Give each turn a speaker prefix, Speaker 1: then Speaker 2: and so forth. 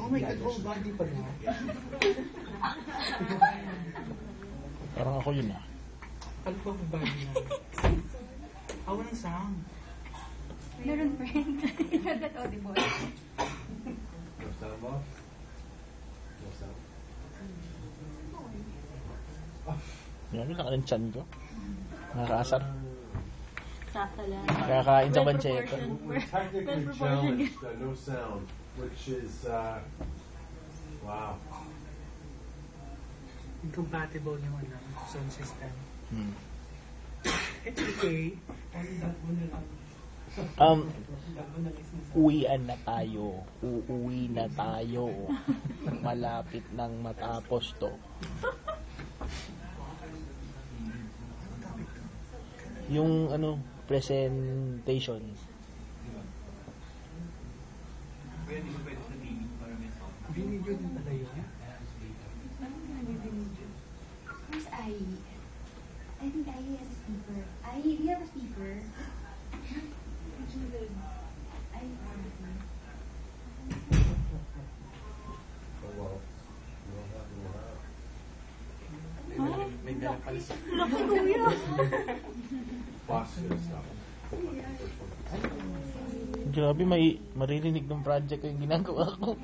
Speaker 1: Oh my God, whole body pala.
Speaker 2: Parang ako yun ah.
Speaker 1: Ano pa whole body na? Ah, walang sound.
Speaker 3: Meron, friend. It's not that audible.
Speaker 4: No sound, boss? No sound.
Speaker 2: Yan, laki ng tiyan ko. Nakakaasar.
Speaker 3: Sakto lang.
Speaker 2: Kakain sa bancheta.
Speaker 4: We're technically challenged no sound, which is, wow.
Speaker 1: Incompatible yung sound system. It's okay.
Speaker 2: Uwian na tayo. Uuwi na tayo. Malapit nang matapos to. Yung presentation.
Speaker 1: Binidyo din pala yun.
Speaker 3: Where's Ai? I think Ai has a speaker. Ai, do you have a speaker? Ai,
Speaker 4: Oh, well. You don't have to go out.
Speaker 1: May dala pala sa...
Speaker 3: laki kuya.
Speaker 4: Boss is gonna stop. First one.
Speaker 2: Grabe, may maririnig ng project yung ginagawa ko.